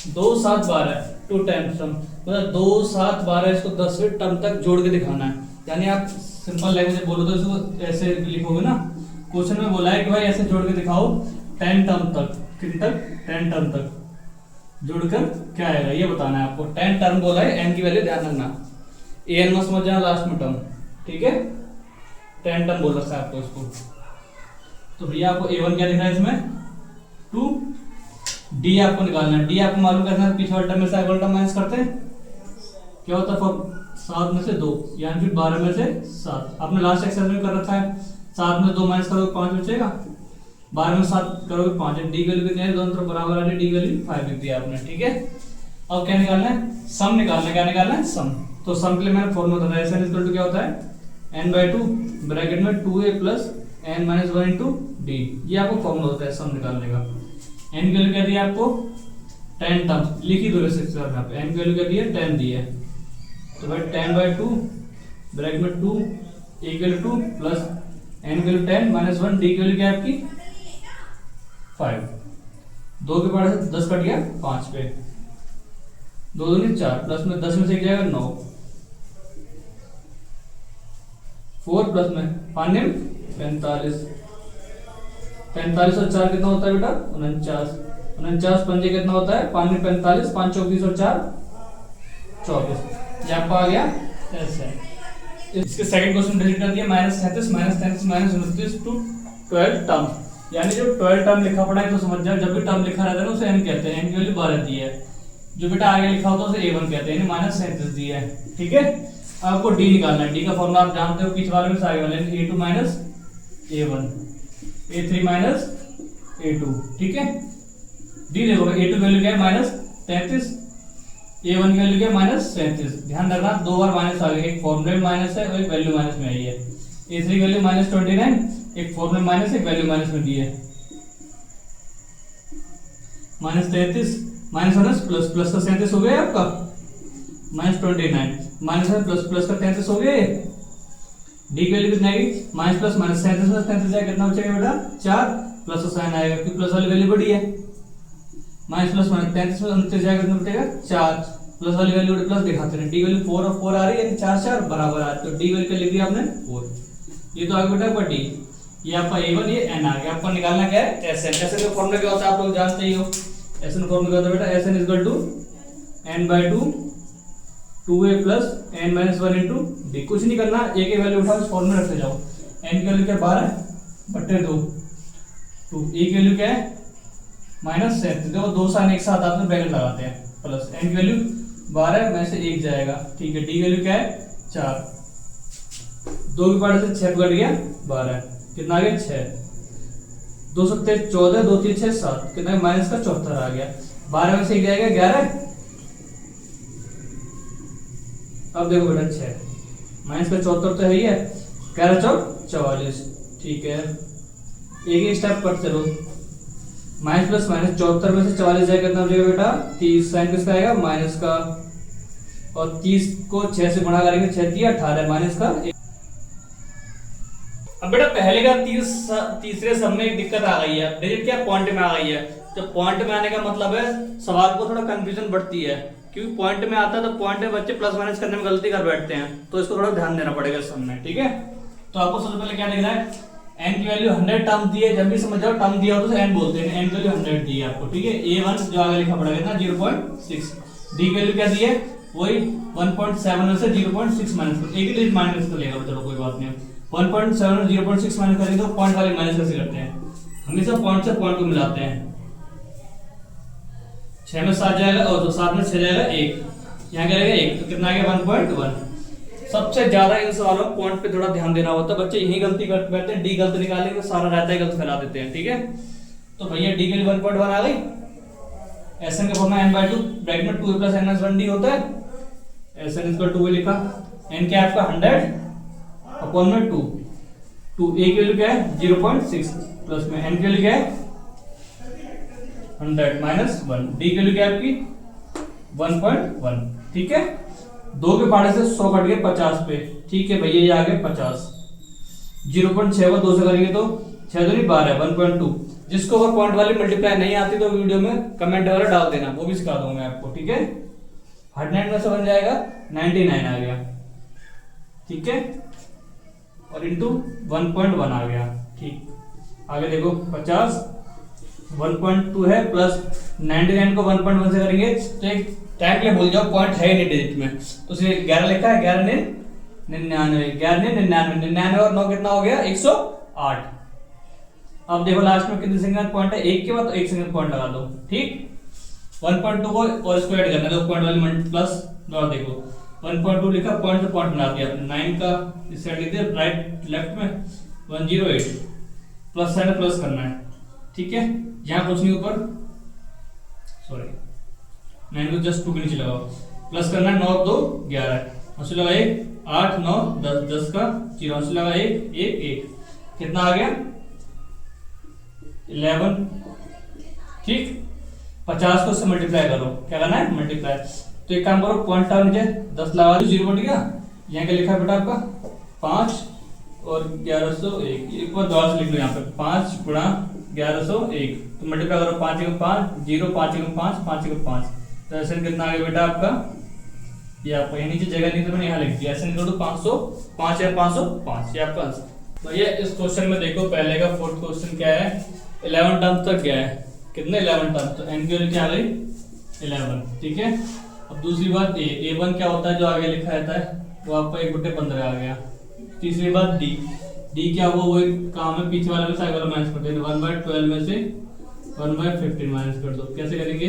2 7 12 two times term, मतलब 2 7 12 इसको 10वें टर्म तक जोड़ के दिखाना है। यानी आप सिंपल लैंग्वेज बोलो तो इसको ऐसे लिखोगे ना। क्वेश्चन में बोला है कि भाई ऐसे जोड़ के दिखाओ 10 टर्म तक, किन तक, 10 टर्म तक जोड़कर क्या आएगा ये बताना है आपको। 10 टर्म बोला है, एन की वैल्यू ध्यान रखना, एन मत समझ जाना लास्ट में टर्म, ठीक है। 10 टर्म बोल रखा है आपको इसको। तो भैया आपको A1 क्या दिख रहा है इसमें 2, डी आपको निकालना है। डी आपको मालूम करना है, पीछे वाला टर्म में से अगला टर्म माइनस करते हैं क्या होता है, 7 में से 2 यानी फिर 12 में से 7। आपने लास्ट एक्सरसाइज में कर रखा है, 7 में 2 माइनस करोगे 5 बचेगा, 12 में 7 करोगे 5। डी वैल्यू कितनी है, दोनों तरफ बराबर आ रही है, डी वैल्यू 5 लिख दिया आपने, ठीक है। अब क्या निकालना है, सम निकालना है। क्या निकालना है, सम। तो सम के लिए मैंने फॉर्मूला बताया, एस एन इक्वल टू क्या होता है n/2 ब्रैकेट में 2a plus n minus 1 into D, ये आपको फॉर्मूला होता है सम निकालने का। n की वैल्यू क्या दी है आपको 10 टर्म, लिख ही दो इस एक्सरसाइज में आप। n की वैल्यू क्या दी है 10 दी है, तो भाई 10/2 ब्रैकेट में 2 a की वैल्यू 2 प्लस n की वैल्यू 10 माइनस 1, डी की वैल्यू क्या है आपकी 5। 2 के पास 10 कट गया 5 पे, 2 दूनी 4 प्लस में 10 में से एक जाएगा 9, 4 प्लस में 5 ने 45, 45 और 4 कितना होता है बेटा 49, 49 पंजे कितना होता है 5 में 45, 5 34 और 4 24। ये आपको आ गया ऐसे। इसके सेकंड क्वेश्चन डिलीट कर दिया, -37 -33 टू 12 टर्म, यानी जो 12 टर्म लिखा पड़ा है तो समझ जाओ, जब भी टर्म लिखा रहता है ना उसे n कहते हैं, n की वैल्यू 12 दी है। जो बेटा आगे लिखा होता है उसे A1 कहते हैं, -37 दी है, ठीक है। आपको D निकालना है, D का फॉर्मूला आप जानते हो, पीछे वाले में से आगे वाले A2 minus A1, A3 minus A2, ठीक है। D देखो A2 वैल्यू क्या है -33, A1 की वैल्यू क्या है -37। ध्यान रखना 2 बार माइनस आ गया, एक फॉर्मूले में माइनस है और एक वैल्यू माइनस में आई है। A3 की वैल्यू -29, एक फॉर्मूले में माइनस, एक वैल्यू माइनस में दी है। -33 माइनस प्लस, प्लस का 37 हो गया आपका, -29 माइनस प्लस, प्लस का 33 हो गया। डी की वैल्यू कितना आएगी माइनस प्लस माइनस 37 में 33 जाएगा, कितना बचेगा बेटा 4, प्लस का साइन आएगा क्योंकि प्लस वाली वैल्यू बड़ी है। माइनस प्लस माइनस 33 में 29 जाएगा, कितना बचेगा 4, प्लस वाली वैल्यू प्लस दिखाते हैं। डी वैल्यू 4 और 4 आ रही है, 4 4 बराबर आ रही है, तो डी वैल्यू क्या लिख दिया आपने 4। ये तो आगे बेटा आपका डी, ये आपका A1, ये n आ गया। आपको निकालना क्या है Sn। Sn का फॉर्मूला क्या होता है आप लोग जानते ही हो। Sn फॉर्मूला क्या होता है बेटा, Sn equal to n/2 2a plus n minus 1 into d. कुछ नहीं करना, a की वैल्यू उठाओ इस फॉर्मूले में रखते जाओ। n की वैल्यू क्या 12/2, टू a की वैल्यू क्या है -7, देखो दो साइन एक साथ आपने ब्रैकेट लगाते हैं, प्लस n की वैल्यू 12 में से 1 जाएगा, ठीक है। डी की वैल्यू क्या है 4, 2 के पार्ट से 6 कट गया 12, कितना आ गया 6, 2 7 14, 2 3 6 7, कितना माइनस का 74 आ गया। 12 में से 1 जाएगा 11, अब देखो बेटा 6 माइनस का 74 तो है ही है, 11 चौक 44, ठीक है। एक एक स्टेप पर चलो, माइनस प्लस माइनस 74 में से 44 जाएगा, कितना हो जाएगा बेटा 30, साइन किसका आएगा माइनस का, और 30 को 6 से गुणा करेंगे 6 3 18 माइनस का। अब बेटा पहले का तीसरे सब में एक दिक्कत आ गई है, डिजिट क्या पॉइंट में आ गई है। तो पॉइंट में आने का मतलब है सवाल को थोड़ा कंफ्यूजन बढ़ती है, क्योंकि पॉइंट में आता है तो पॉइंट में बच्चे प्लस माइनस करने में गलती कर बैठते हैं, तो इसको थोड़ा ध्यान देना पड़ेगा इस समय, ठीक है। तो आपको सबसे पहले क्या दिख रहा है, n की वैल्यू 100 टर्म दी है। जब भी समझ जाओ टर्म दिया हो तो n बोलते हैं, n की वैल्यू 100 दी है आपको, ठीक है। A1 जो आगे लिखा पड़ा कितना 0.6, d की वैल्यू क्या दी है वही 1.7 में से 0.6 माइनस, एक ही डिजिट माइनस कर लेगा, चलो कोई बात नहीं। 1.7 और 0.6 माइनस करेंगे तो पॉइंट वाले माइनस कैसे करते हैं, हमेशा पॉइंट से पॉइंट को मिलाते हैं। 6 में 7 जाएगा और तो 7 में 6 जाएगा 1, यहाँ क्या रहेगा 1, तो कितना आ गया 1.1। सबसे ज्यादा इन सवालों में पॉइंट पे थोड़ा ध्यान देना होता है, बच्चे यही गलती करते बैठते हैं, डी गलत निकालेंगे सारा रहता है गलत फैला देते हैं, ठीक है। तो भैया डी के लिए 1.1 आ गई। Sn का फॉर्मूला n/2 ब्रैकेट में 2a plus n minus 1 D होता है। Sn इक्वल टू लिखा, n क्या है आपका 100 अपॉन में 2, a की वैल्यू क्या है 0.6 प्लस में n की वैल्यू क्या है 100 माइनस 1, डी की वैल्यू क्या है आपकी 1.1, ठीक है। 2 के पाड़े से 100 कट गए 50 पे, ठीक है भैया ये आ गए 50। 0.6 को 2 से करेंगे तो 6 2 12 1.2, जिसको अगर पॉइंट वाली मल्टीप्लाई नहीं आती तो वीडियो में कमेंट वगैरह डाल देना, वो भी सिखा दूंगा मैं आपको, ठीक है। 100 में से बन जाएगा 99 आ गया, ठीक है, और इंटू 1.1 आ गया, ठीक। आगे देखो 50 1.2 है प्लस 99 को 1.1 से करेंगे तो एक टाइम के लिए भूल जाओ, पॉइंट है नहीं डिजिट में, तो उसने 11 लिखा है, 11 ने 99 और 9 कितना हो गया 108। अब देखो लास्ट में कितने सिंगल पॉइंट है, एक के बाद तो एक सिंगल पॉइंट लगा दो, ठीक। 1.2 को और इसको ऐड करना है, तो पॉइंट वाली प्लस और देखो 1.2 लिखा, पॉइंट से पॉइंट बना दिया आपने, 9 का इस साइड लिख दिया, राइट लेफ्ट में 108 प्लस साइड प्लस करना है, ठीक है। यहाँ कुछ नहीं ऊपर, सॉरी 9 को जस्ट 2 के नीचे लगाओ, प्लस करना है 9 2 11 उससे लगा 1 8 9 10 10 का 0 उससे लगा 1 1 1 कितना आ गया 11, ठीक। 50 को उससे मल्टीप्लाई करो, क्या करना है मल्टीप्लाई, तो एक काम करो पॉइंट आओ नीचे 10 लगा दो, 0 बन गया। यहाँ क्या लिखा है बेटा आपका 5 और 1101, एक बार दोबारा से लिख लो यहाँ पे 5 गुणा 1101, तो मल्टीप्लाई करो 5 1 5 0 5 1 5 5 1 5, तो ऐसे कितना आ गया बेटा आपका, ये आपका ये नीचे जगह नहीं तो मैंने यहाँ लिख दिया, ऐसे निकल दो 505 या 505, ये आपका आंसर। तो ये इस क्वेश्चन में देखो पहले का फोर्थ क्वेश्चन क्या है, 11 टर्म तक गया है, कितने 11 टर्म, तो n की वैल्यू क्या आ गई 11, ठीक है। अब दूसरी बात a1 क्या होता है जो आगे लिखा रहता है, वो आपका 1/15 आ गया। तीसरी बात d क्या हुआ, वो काम है पीछे वाला में साइड वाला माइनस कर देना, 1/12 में से 1/15 माइनस कर दो, कैसे करेंगे,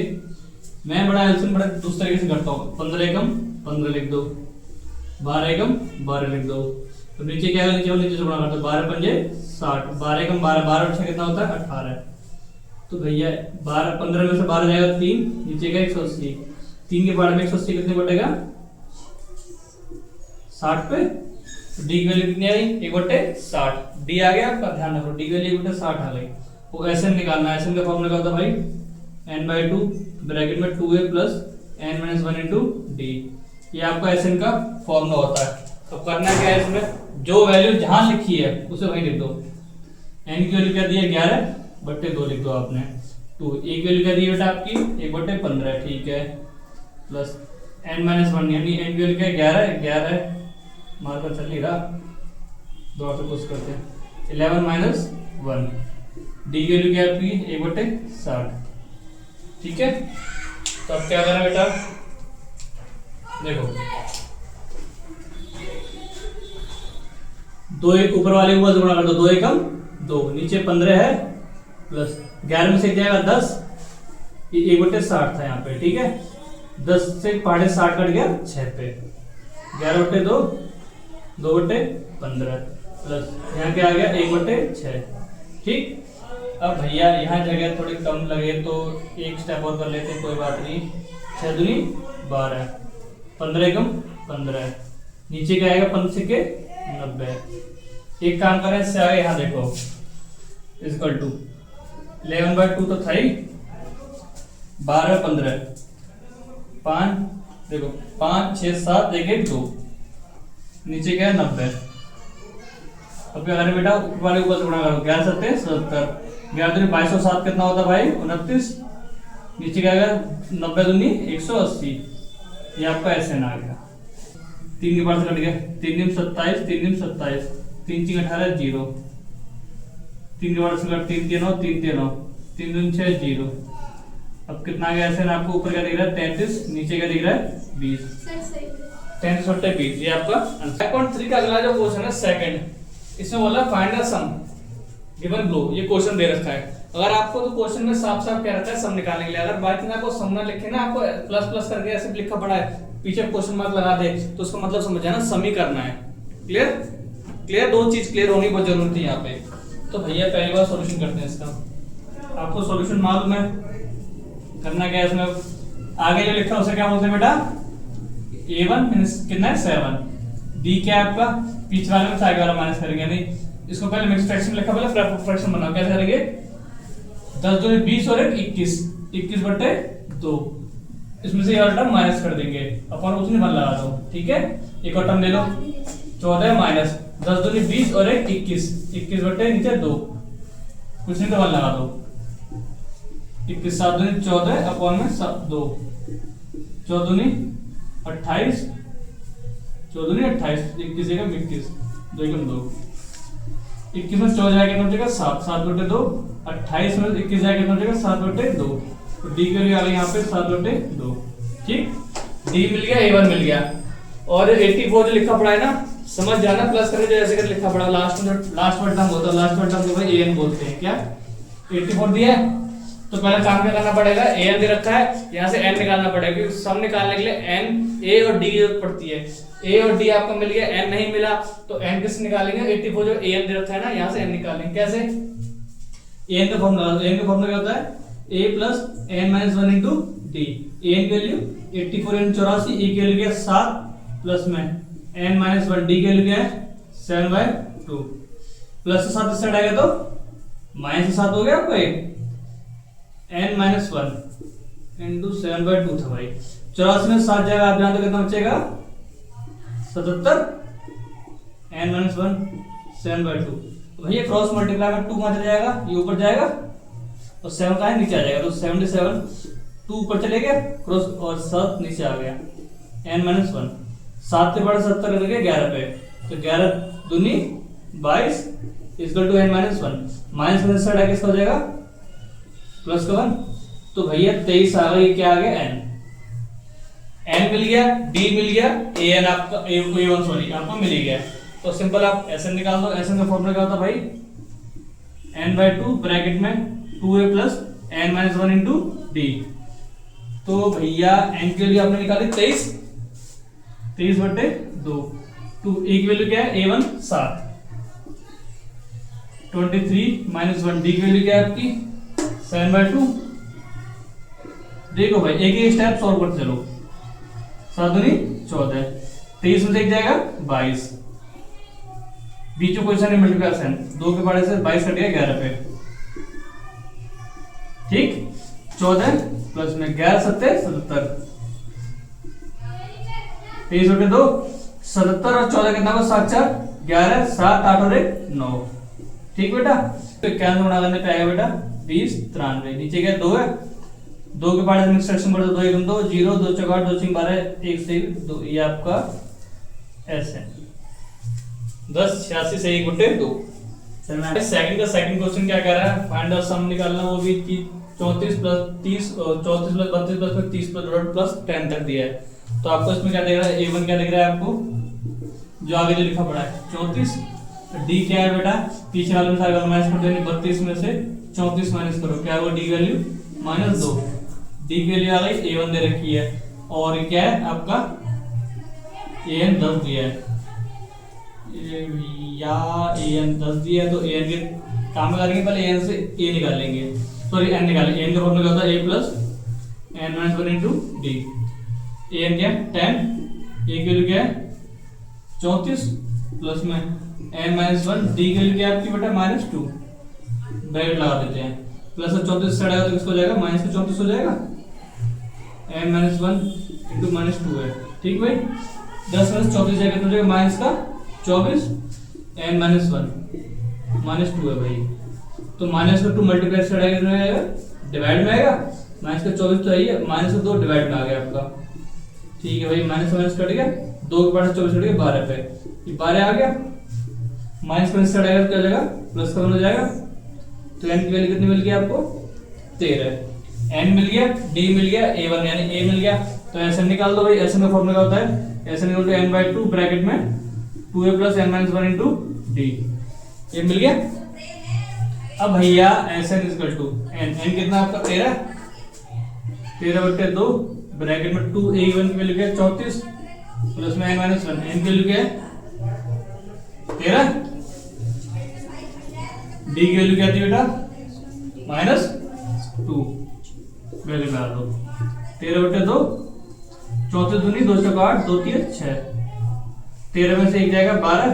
मैं बड़ा एल्सियम बड़ा दूसरे तरीके से करता हूँ, 15 एकम 15 लिख दो, 12 एकम 12 लिख दो, तो नीचे क्या है, नीचे से गुणा कर दो, 12 पंजे 60, 12 एकम 12 12 और 6 कितना होता है 18, तो भैया 12 15 में से 12 जाएगा 3, नीचे का 180, 3 के 12 में 180 कितने बढ़ेगा 60 पे, तो डी की वैल्यू कितनी आई 1/60, डी आ गया आपका, ध्यान रखो डी की वैल्यू 1/60 आ गई। वो एसएन निकालना है, एसएन का फॉर्मूला क्या होता है भाई n/2 ब्रैकेट में 2a plus n - 1 into D, ये आपका एसएन का फॉर्मूला होता है। तो करना क्या है इसमें, जो वैल्यू जहां लिखी है उसे वहीं लिख दो, n की वैल्यू क्या दी है 11/2 लिख दो आपने, 2 a की वैल्यू क्या दी है बेटा आपकी 1/15, ठीक है, प्लस n-1 यानी n की वैल्यू क्या है 11 मार्कर चल नहीं रहा, दो से कोशिश करते हैं, 11 - 1, डी की वैल्यू क्या है आपकी 1/60, ठीक है। तो अब क्या करना बेटा, देखो 2 एक ऊपर वाले को गुणा कर दो, 2 एकम 2, नीचे 15 है प्लस 11 में से जाएगा 10, ये 1/60 था यहाँ पे, ठीक है, 10 से 60 कट गया 6 पे, 11/2 2/15 प्लस यहाँ क्या आ गया 1/6, ठीक। अब भैया यहाँ जगह थोड़ी कम लगे तो एक स्टेप और कर लेते हैं, कोई बात नहीं, 6 दूनी 12, 15 एकम 15, नीचे क्या आएगा 15 के 90, एक काम करें इससे आगे यहाँ देखो इक्वल टू 11/2 तो था ही, 12 15 5 देखो 5 6 7 1 1 2, नीचे क्या है 90, अब क्या करें बेटा ऊपर वाले ऊपर से गुणा करो, 11 7 70, 11 दूनी 22 और 7 कितना होता है भाई 29, नीचे क्या आएगा 90 दूनी 180, ये आपका एसएन आ गया, 3 के पास कट गया, 3 दूनी 27 3 दूनी 27, 3 3 18 0, 3 के पास कट 3 3 9 3 3 9 3 दूनी 6 0, अब कितना आ गया एसएन आपको, ऊपर क्या दिख रहा है 33, नीचे क्या दिख रहा है 20, 33/20, ये आपका आंसर। 5.3 का अगला जो क्वेश्चन है सेकंड, इसमें बोला find the sum given below, ये क्वेश्चन दे रखा है, अगर आपको तो क्वेश्चन में साफ साफ क्या रहता है सम निकालने के लिए, अगर बात ना आपको सम ना लिखे ना, आपको प्लस प्लस करके ऐसे लिखा पड़ा है, पीछे क्वेश्चन मार्क लगा दे, तो उसका मतलब समझ जाना सम ही करना है, क्लियर क्लियर, दो चीज क्लियर होनी बहुत जरूरी थी यहाँ पे। तो भैया पहली बार सॉल्यूशन करते हैं इसका, आपको सॉल्यूशन मालूम है, करना क्या है इसमें, आगे जो लिखा है उसे क्या बोलते हैं बेटा a1 मींस कितना है 7, d क्या है आपका पीछे वाले में साइड वाला माइनस करेंगे, यानी इसको पहले मिक्स फ्रैक्शन लिखा, पहले फ्रैक्शन बनाओ, कैसे करेंगे 10 दूनी 20 और 21 21/2, इसमें से ये वाला टर्म माइनस कर देंगे, अपन उसमें 1 लगा दो, ठीक है, एक और टर्म ले लो 14 माइनस 10 दूनी 20 और 1 21 21/2, कुछ नहीं तो 1 लगा दो, 21 7 दूनी 14 अपॉन में 2, 14 दूनी 28, 14 दूनी 28, 21 जगह 21, 2 एकम 2, 21 में 14 जाएगा कितना बचेगा 7, 7 बटे 2, 28 में 21 जाएगा कितना बचेगा 7 बटे 2, तो डी के लिए आ गई यहाँ पे 7 बटे 2। ठीक, डी मिल गया, A1 मिल गया। और 84 जो लिखा पड़ा है ना, समझ जाना, प्लस करके जैसे कर लिखा पड़ा लास्ट में, लास्ट वाला टर्म होता है, लास्ट वाला टर्म को भाई an बोलते हैं। क्या 84 दिया है तो पहला काम क्या करना पड़ेगा, an दे रखा है, यहाँ से n निकालना पड़ेगा क्योंकि सम निकालने के लिए n, a और d की जरूरत पड़ती है। a और d आपको मिल गया, n नहीं मिला तो n किससे निकालेंगे, 84 जो an दे रखा है ना, यहाँ से n निकालेंगे। कैसे, an का फॉर्मूला क्या होता है, a plus n minus 1 into D. an की वैल्यू 84 n 84, e की वैल्यू क्या 7 प्लस में n माइनस 1, डी की वैल्यू क्या है 7/2, प्लस से 7 इस साइड आएगा तो माइनस से 7 हो गया आपको, n माइनस 1 इंटू 7/2 था भाई। 84 में 7 जाएगा, आप जानते हो कितना बचेगा 77, n माइनस 1 7/2। भैया क्रॉस मल्टीप्लाई में 2 वहां चला जाएगा, ये ऊपर जाएगा और 7 का है नीचे आ जाएगा, तो 77 2 ऊपर चले गए क्रॉस और 7 नीचे आ गया, n माइनस 1, 7 से बड़ा 70 कर गया 11 पे, तो 11 दूनी 22 equal to n minus 1, minus में से हटा के इसका हो जाएगा प्लस का 1, तो भैया 23 आ गई, क्या आ गया n मिल गया, d मिल गया, an आपका a1 सॉरी आपको मिल ही गया। तो सिंपल आप SN निकाल दो। SN का फॉर्मूला क्या होता है भाई, n/2 ब्रैकेट में 2a plus n minus 1 into D. तो भैया n के लिए आपने निकाली 23, 23 बटे 2, टू a की वैल्यू क्या है a1 7, 23 माइनस 1, डी की वैल्यू क्या है आपकी 7/2। देखो भाई एक एक स्टेप सॉल्व करते चलो, 7 दूनी 14, 23 में से एक जाएगा 22, बीच में कोई सा नहीं मल्टीप्लिकेशन, 2 के बड़े से 22 कट गया 11 पे। ठीक, 14 प्लस में 11 7 77, 23 बटे 2 77 और 14 कितना होगा 7 4 11, 7 8 और 1 9। ठीक बेटा, तो 91 गुणा करने पे आएगा बेटा 20 93, नीचे क्या 2 है, 2 के बाद इंस्ट्रक्शन पढ़ो, 2 1 2 0 2 4 8 2 6 12 1 से 2, ये आपका एस है 10 86 से 1 बटे 2। सेकंड का सेकंड क्वेश्चन क्या कह रहा है, फाइंड द सम निकालना, वो भी 34 प्लस 30 34 प्लस 32 प्लस 30 प्लस 10 तक दिया है। तो आपको इसमें क्या दिख रहा है, a1 क्या दिख रहा है आपको, जो आगे जो लिखा पड़ा है 34, d क्या है बेटा, पीछे वाले में सारे माइनस कर देंगे, 32 में से 34 माइनस करो, क्या होगा d वैल्यू -2, d की वैल्यू आ गई a1 दे रखी है, और ये क्या है आपका an 10 दिया है, या an 10 दिया है, तो an के काम में करेंगे, पहले an से a निकालेंगे, सॉरी n निकालेंगे, n का फॉर्मूला क्या होता है a plus n minus 1 into D. an क्या 10, a की वैल्यू क्या है 34 प्लस में n माइनस 1, डी की वैल्यू क्या है आपकी बेटा -2, ब्रैकेट लगा देते हैं, प्लस 34 से हटाएगा तो किसको हो जाएगा माइनस का 34 हो जाएगा, n माइनस 1 इंटू -2 है। ठीक भाई, 10 में से 34 जाएगा तो हो जाएगा माइनस का 24, n माइनस 1 -2 है भाई, तो माइनस का 2 मल्टीप्लाई से हटाएगा कितना आएगा, डिवाइड में आएगा, माइनस का 24 तो है ही, माइनस का 2 डिवाइड में आ गया आपका। ठीक है भाई, माइनस माइनस कट गया, 2 के बाद 24 कट गया 12 पे, ये 12 आ गया, माइनस में से हटाएगा तो क्या हो जाएगा प्लस का 1 हो जाएगा, तो n की वैल्यू कितनी मिल गई आपको 13, n मिल गया, d मिल गया, a1 यानी a मिल गया, तो ऐसे निकाल दो भाई। ऐसे में फॉर्मूला क्या होता है, ऐसे निकाल दो n/2 ब्रैकेट में 2a plus n minus 1 into D, ये मिल गया। अब भैया Sn इक्वल टू n कितना आपका 13 बटे 2 ब्रैकेट में 2a1 की वैल्यू क्या है 34 प्लस में n माइनस 1, n की वैल्यू क्या है 13, डी की वैल्यू क्या थी बेटा -2, वैल्यू डाल दो, 13 बटे 2 34 दूनी 2 4 8 2 3 6, 13 में से एक जाएगा 12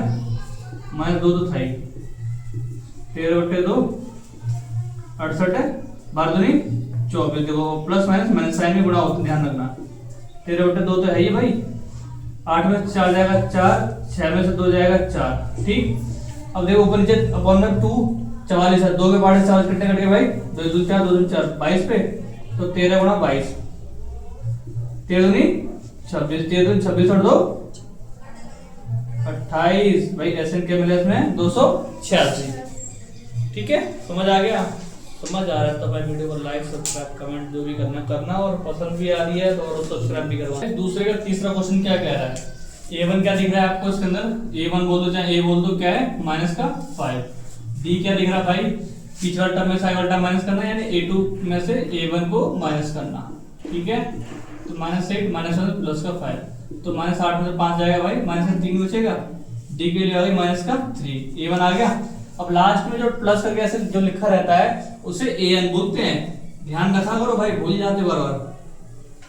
-2 तो था ही, 13 बटे 2 68 है, 12 दूनी 24, देखो प्लस माइनस माइनस साइन में गुणा होता है, ध्यान रखना, 13 बटे 2 तो है ही भाई, 8 में 4 जाएगा 4, 6 में से 2 जाएगा 4। ठीक, अब देखो ऊपर नीचे अपॉन में 2 44 है, 2 के पार्ट से 44 कितने कट गए भाई, 2 दूनी 4, 2 दूनी 4, 22 पे, तो 13 गुणा 22, 13 दूनी 26, 13 दूनी 26 और 2 28 भाई। एसएन क्या मिला इसमें 286। ठीक है, समझ आ गया? समझ आ रहा है तो भाई वीडियो को लाइक सब्सक्राइब कमेंट जो भी करना और पसंद भी आ रही है तो और सब्सक्राइब भी करवाना। दूसरे का तीसरा क्वेश्चन क्या कह रहा है, A1 क्या दिख रहा है आपको इसके अंदर, A1 बोल दो चाहे A बोल दो, क्या है माइनस का 5। D क्या दिख रहा है भाई, पिछला टर्म में से अगला टर्म माइनस करना, यानी A2 में से A1 को माइनस करना। ठीक है, तो -8 -1 प्लस का 5, तो -8 में से 5 जाएगा भाई, -3 बचेगा, D के लिए आ गई -3, A1 आ गया। अब लास्ट में जो प्लस करके ऐसे जो लिखा रहता है उसे AN बोलते हैं, ध्यान रखा करो भाई, भूल जाते बार बार।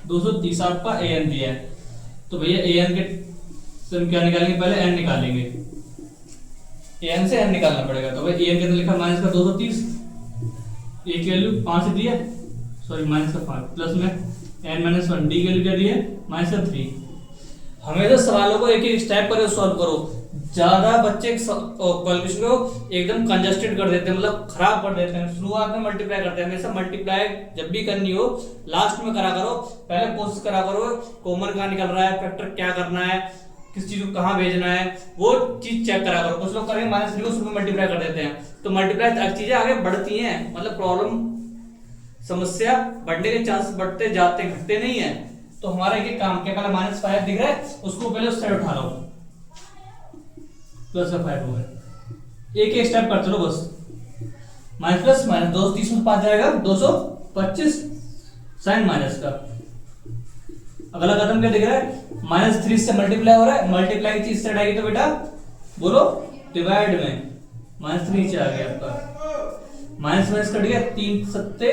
230 आपका AN दिया है, तो भैया AN के तो हम क्या निकालेंगे, पहले n निकालेंगे, n से n निकालना पड़ेगा। तो भाई an के अंदर लिखा माइनस का 230, a की वैल्यू 5 दी है, सॉरी माइनस का 5, प्लस में n माइनस 1, d की वैल्यू क्या दी है माइनस का 3। हमेशा सवालों को एक एक स्टेप पर सॉल्व करो, ज्यादा बच्चे कैलकुलेशन को एकदम कंजस्टेड कर देते हैं, मतलब खराब कर देते हैं। शुरुआत में मल्टीप्लाई करते हैं, हमेशा मल्टीप्लाई जब भी करनी हो लास्ट में करा करो, पहले कोशिश करा करो कॉमन कहाँ निकल रहा है, फैक्टर क्या करना है, किस चीज को कहाँ भेजना है, वो चीज चेक करा करो। कुछ लोग करेंगे -3 को शुरू में मल्टीप्लाई कर देते हैं, तो मल्टीप्लाई चीजें आगे बढ़ती हैं, मतलब प्रॉब्लम समस्या बढ़ने के चांस बढ़ते जाते घटते नहीं है। तो हमारा एक काम क्या, पहले -5 दिख रहा है उसको पहले उस साइड उठा लो, प्लस का 5 हो गया, एक एक स्टेप कर चलो बस, माइनस प्लस माइनस 230 में 5 जाएगा 225 साइन माइनस का। अगला कदम क्या दिख रहा है, -3 से मल्टीप्लाई हो रहा है, मल्टीप्लाई की चीज साइड आएगी तो बेटा बोलो डिवाइड में -3 नीचे आ गया आपका, माइनस माइनस कट गया, 3 सत्ते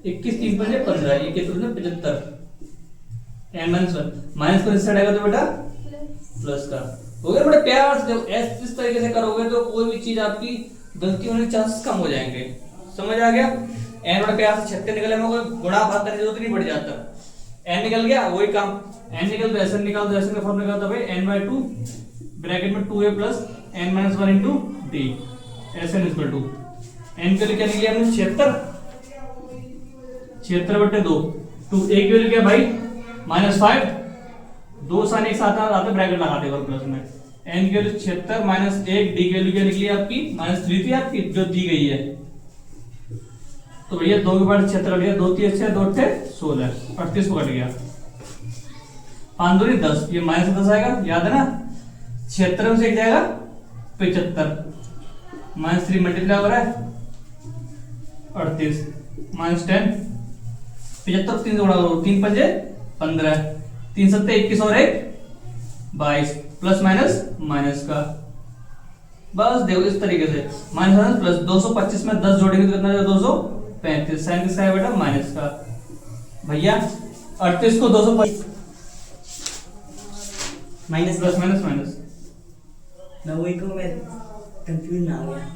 21, 3 पंजे 15, 1 के 75, n -1 माइनस को इस साइड आएगा तो बेटा प्लस का हो गया। बड़े प्यार से इस तरीके से करोगे तो कोई भी चीज आपकी गलती होने के चांसेस कम हो जाएंगे। समझ आ गया? n बड़े प्यार से 36 निकले में कोई गुणा भाग करने की जरूरत नहीं पड़ जाता, n निकल गया वही काम, n निकल तो ऐसे निकाल दो, ऐसे का फॉर्म निकालता भाई n/2 ब्रैकेट में 2a plus n-1 into d ऐसे इक्वल टू n के लिए क्या निकली हमने 76/2, टू a की वैल्यू क्या भाई -5, 2 साइन एक साथ आते ब्रैकेट लगाते और प्लस में n की वैल्यू 76 -1, d की वैल्यू क्या निकली आपकी -3 थी आपकी जो दी गई है। तो भैया 2 के बाद 76 कट गया, 2 3 6 2 8 16, 38 को कट गया, 5 दूनी 10, ये -10 आएगा, याद है ना, 76 में से एक जाएगा 75, -3 मल्टीप्लाई हो रहा है 38 -10, 75 3 से गुणा करो, 3 पंजे 15, 3 सत्ते 21 और 1 22, प्लस माइनस माइनस का, बस देखो इस तरीके से माइनस प्लस 225 में 10 जोड़ेंगे तो कितना जाएगा 235, साइन किसका है बेटा माइनस का। भैया 38 को 225 माइनस प्लस माइनस माइनस, मैं वही को मैं कंफ्यूज ना हो गया।